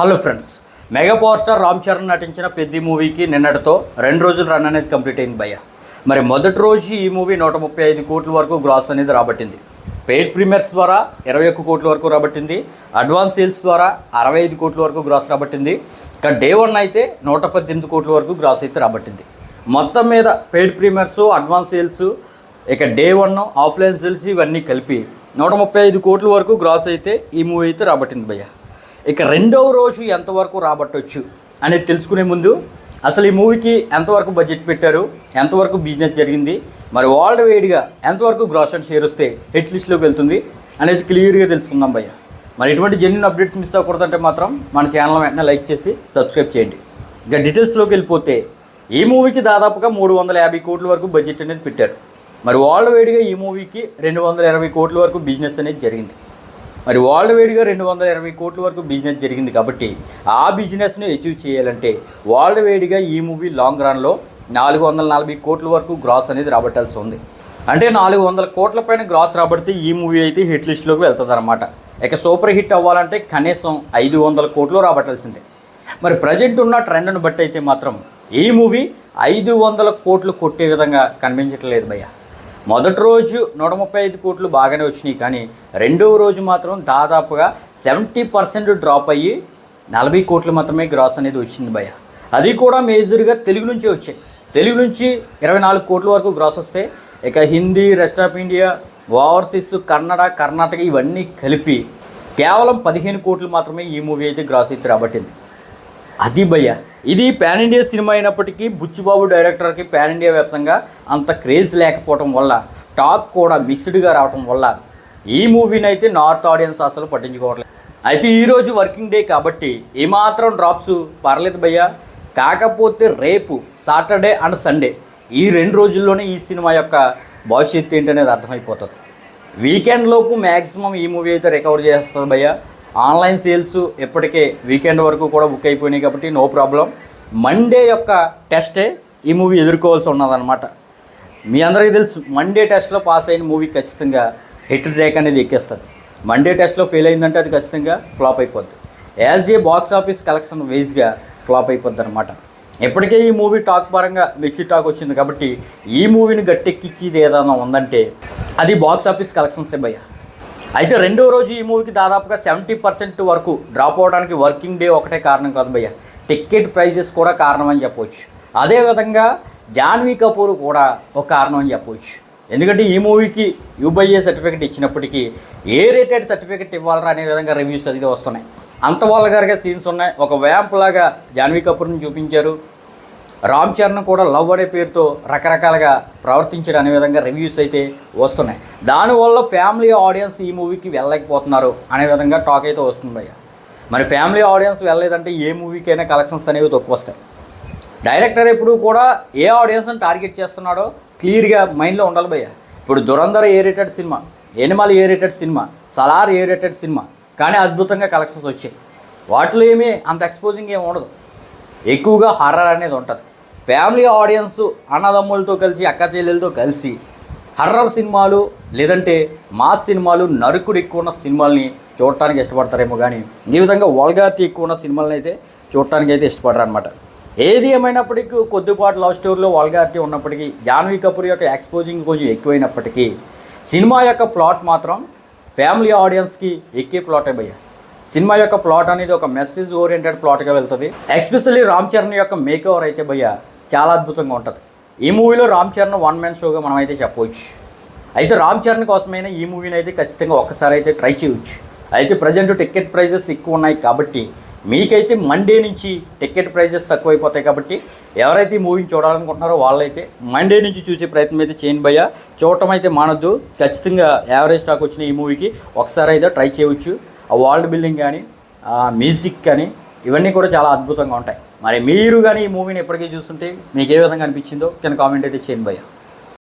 Hello friends, mega power star Ram Charan నటించిన పెద్ది మూవీకి నిన్నటితో 2 రోజులు రన్ అనేది కంప్లీట్ అయింది భయ్య. మరి మొదటి రోజు ఈ మూవీ 135 కోట్ల వరకు గ్రాస్ అనేది రాబట్టింది. పెయిడ్ ప్రీమియర్స్ ద్వారా 21 కోట్ల వరకు రాబట్టింది. అడ్వాన్స్ సేల్స్ ద్వారా 65 కోట్ల వరకు గ్రాస్ రాబట్టింది. ఇక డే 1 అయితే 118 కోట్ల వరకు గ్రాస్ అయితే రాబట్టింది. మొత్తం మీద పెయిడ్ ప్రీమియర్స్, అడ్వాన్స్ సేల్స్, ఇక డే 1 ఆఫ్లైన్ సేల్స్ ఇవన్నీ కలిపి 135 కోట్ల వరకు గ్రాస్ అయితే ఈ మూవీ అయితే రాబట్టింది భయ్య. ఇక రెండవ రోజు ఎంతవరకు రాబట్టవచ్చు అనేది తెలుసుకునే ముందు అసలు ఈ మూవీకి ఎంతవరకు బడ్జెట్ పెట్టారు, ఎంతవరకు బిజినెస్ జరిగింది, మరి వరల్డ్ వైడ్గా ఎంతవరకు గ్రాస్ అండ్ షేర్ వస్తే హిట్ లిస్ట్లోకి వెళ్తుంది అనేది క్లియర్గా తెలుసుకుందాం భయ్య. మరి ఇటువంటి జెన్యూన్ అప్డేట్స్ మిస్ అవ్వకూడదంటే మాత్రం మన ఛానల్ వెంటనే లైక్ చేసి సబ్స్క్రైబ్ చేయండి. ఇక డీటెయిల్స్లోకి వెళ్ళిపోతే ఈ మూవీకి దాదాపుగా 350 కోట్ల వరకు బడ్జెట్ అనేది పెట్టారు. మరి వరల్డ్ వైడ్గా ఈ మూవీకి 220 కోట్ల వరకు బిజినెస్ అనేది జరిగింది. మరి వరల్డ్ వైడ్గా 220 కోట్ల వరకు బిజినెస్ జరిగింది కాబట్టి ఆ బిజినెస్ని అచీవ్ చేయాలంటే వరల్డ్ వైడ్గా ఈ మూవీ లాంగ్ రన్లో 440 కోట్ల వరకు గ్రాస్ అనేది రాబట్టాల్సి ఉంది. అంటే 400 కోట్ల పైన గ్రాస్ రాబడితే ఈ మూవీ అయితే హిట్ లిస్ట్లోకి వెళ్తుంది అనమాట. ఇక సూపర్ హిట్ అవ్వాలంటే కనీసం 500 కోట్లు రాబట్టాల్సిందే. మరి ప్రజెంట్ ఉన్న ట్రెండ్ను బట్టి అయితే మాత్రం ఈ మూవీ 500 కోట్లు కొట్టే విధంగా కనిపించట్లేదు భయ్య. మొదటి రోజు 135 కోట్లు బాగానే వచ్చినాయి, కానీ రెండవ రోజు మాత్రం దాదాపుగా 70% డ్రాప్ అయ్యి 40 కోట్లు మాత్రమే గ్రాస్ అనేది వచ్చింది భయ్య. అది కూడా మేజర్గా తెలుగు నుంచి వచ్చాయి. తెలుగు నుంచి 24 కోట్ల వరకు గ్రాస్ వస్తే ఇక Hindi, rest of India, overseas, Kannada, Karnataka ఇవన్నీ కలిపి కేవలం 15 కోట్లు మాత్రమే ఈ మూవీ అయితే గ్రాస్ అయితే రాబట్టింది. అది భయ్య. ఇది పాన్ ఇండియా సినిమా అయినప్పటికీ బుచ్చిబాబు డైరెక్టర్కి పాన్ ఇండియా వ్యాప్తంగా అంత క్రేజ్ లేకపోవటం వల్ల, టాక్ కూడా మిక్స్డ్గా రావటం వల్ల ఈ మూవీని అయితే నార్త్ ఆడియన్స్ అసలు పట్టించుకోవట్లేదు. అయితే ఈరోజు వర్కింగ్ డే కాబట్టి ఏమాత్రం డ్రాప్స్ పర్లేదు భయ్య. కాకపోతే రేపు సాటర్డే అండ్ సండే ఈ 2 రోజుల్లోనే ఈ సినిమా యొక్క భవిష్యత్తు ఏంటనేది అర్థమైపోతుంది. వీకెండ్ లోపు మ్యాక్సిమం ఈ మూవీ అయితే రికవర్ చేస్తుంది భయ్య. ఆన్లైన్ సేల్స్ ఇప్పటికే వీకెండ్ వరకు కూడా బుక్ అయిపోయినాయి కాబట్టి నో ప్రాబ్లం. మండే యొక్క టెస్టే ఈ మూవీ ఎదుర్కోవాల్సి ఉన్నదన్నమాట. మీ అందరికీ తెలుసు, మండే టెస్ట్లో పాస్ అయిన మూవీ ఖచ్చితంగా హిట్ ట్రాక్ అనేది ఎక్కేస్తుంది. మండే టెస్ట్లో ఫెయిల్ అయిందంటే అది ఖచ్చితంగా ఫ్లాప్ అయిపోద్ది. As a box office collection వైజ్గా ఫ్లాప్ అయిపోద్ది అనమాట. ఇప్పటికే ఈ మూవీ టాక్ పరంగా మిక్స్డ్ టాక్ వచ్చింది కాబట్టి ఈ మూవీని గట్టెక్కిచ్చేది ఏదైనా ఉందంటే అది బాక్స్ ఆఫీస్ కలెక్షన్సే భయ్య. అయితే రెండో రోజు ఈ మూవీకి దాదాపుగా 70% వరకు డ్రాప్ అవడానికి వర్కింగ్ డే ఒకటే కారణం కాదు భయ్య, టికెట్ ప్రైజెస్ కూడా కారణం అని చెప్పవచ్చు. అదేవిధంగా జాన్వీ కపూర్ కూడా ఒక కారణం అని చెప్పవచ్చు. ఎందుకంటే ఈ మూవీకి యూబైఏ సర్టిఫికేట్ ఇచ్చినప్పటికీ ఏ రేటెడ్ సర్టిఫికేట్ ఇవ్వాలరా అనే విధంగా రివ్యూస్ అది వస్తున్నాయి. అంత వల్గర్గా సీన్స్ ఉన్నాయి. ఒక వ్యాంప్ లాగా జాన్వీ కపూర్ని చూపించారు. రామ్ చరణ్ కూడా లవ్ అనే పేరుతో రకరకాలుగా ప్రవర్తించడం అనే విధంగా రివ్యూస్ అయితే వస్తున్నాయి. దానివల్ల ఫ్యామిలీ ఆడియన్స్ ఈ మూవీకి వెళ్ళలేకపోతున్నారు అనే విధంగా టాక్ అయితే వస్తుంది భయ్య. మరి ఫ్యామిలీ ఆడియన్స్ వెళ్ళలేదంటే ఏ మూవీకైనా కలెక్షన్స్ అనేవి తక్కువ వస్తాయి. డైరెక్టర్ ఎప్పుడు కూడా ఏ ఆడియన్స్ని టార్గెట్ చేస్తున్నాడో క్లియర్గా మైండ్లో ఉండాలి భయ్య. ఇప్పుడు Dhurandhar A rated cinema, Animal A rated cinema, Salaar A rated cinema, కానీ అద్భుతంగా కలెక్షన్స్ వచ్చాయి. వాటిలో ఏమీ అంత ఎక్స్పోజింగ్ ఏమి ఉండదు. ఎక్కువగా హారర్ అనేది ఉంటుంది. ఫ్యామిలీ ఆడియన్స్ అన్నదమ్ములతో కలిసి, అక్క చెల్లెలతో కలిసి హర్రర్ సినిమాలు లేదంటే మాస్ సినిమాలు, నరుకుడు ఎక్కువ ఉన్న సినిమాల్ని చూడటానికి ఇష్టపడతారేమో, కానీ ఈ విధంగా వల్గారిటీ ఎక్కువ ఉన్న సినిమాలని అయితే చూడటానికి అయితే ఇష్టపడరు అనమాట. ఏది ఏమైనప్పటికీ కొద్దిపాటు లవ్ స్టోరీలో వల్గారిటీ ఉన్నప్పటికీ, జాన్వీ కపూర్ యొక్క ఎక్స్పోజింగ్ కొంచెం ఎక్కువైనప్పటికీ సినిమా యొక్క ప్లాట్ మాత్రం ఫ్యామిలీ ఆడియన్స్కి ఎక్కే ప్లాటే భయ్య. సినిమా యొక్క ప్లాట్ అనేది ఒక మెసేజ్ ఓరియంటెడ్ ప్లాట్గా వెళ్తుంది. ఎస్పెషల్లీ రామ్ చరణ్ యొక్క మేక్ ఓవర్ అయితే భయ్య చాలా అద్భుతంగా ఉంటుంది. ఈ మూవీలో రామ్ చరణ్ 1 మ్యాన్ షోగా మనం అయితే చెప్పవచ్చు. అయితే రామ్ చరణ్ కోసమైనా ఈ మూవీని అయితే ఖచ్చితంగా ఒక్కసారి అయితే ట్రై చేయవచ్చు. అయితే ప్రజెంట్ టికెట్ ప్రైజెస్ ఎక్కువ ఉన్నాయి కాబట్టి మీకైతే మండే నుంచి టికెట్ ప్రైజెస్ తక్కువైపోతాయి కాబట్టి ఎవరైతే ఈ మూవీని చూడాలనుకుంటున్నారో వాళ్ళైతే మండే నుంచి చూసే ప్రయత్నం అయితే చేయండి భయ్య. చూడటం అయితే మానొద్దు. ఖచ్చితంగా యావరేజ్ స్టాక్ వచ్చిన ఈ మూవీకి ఒకసారి అయితే ట్రై చేయవచ్చు. ఆ వరల్డ్ బిల్డింగ్ కానీ, మ్యూజిక్ కానీ ఇవన్నీ కూడా చాలా అద్భుతంగా ఉంటాయి. మరి మీరు కానీ ఈ మూవీని ఎప్పటికీ చూస్తుంటే మీకు ఏ విధంగా అనిపించిందో కింద కామెంట్ అయితే చేయండి భయ్య.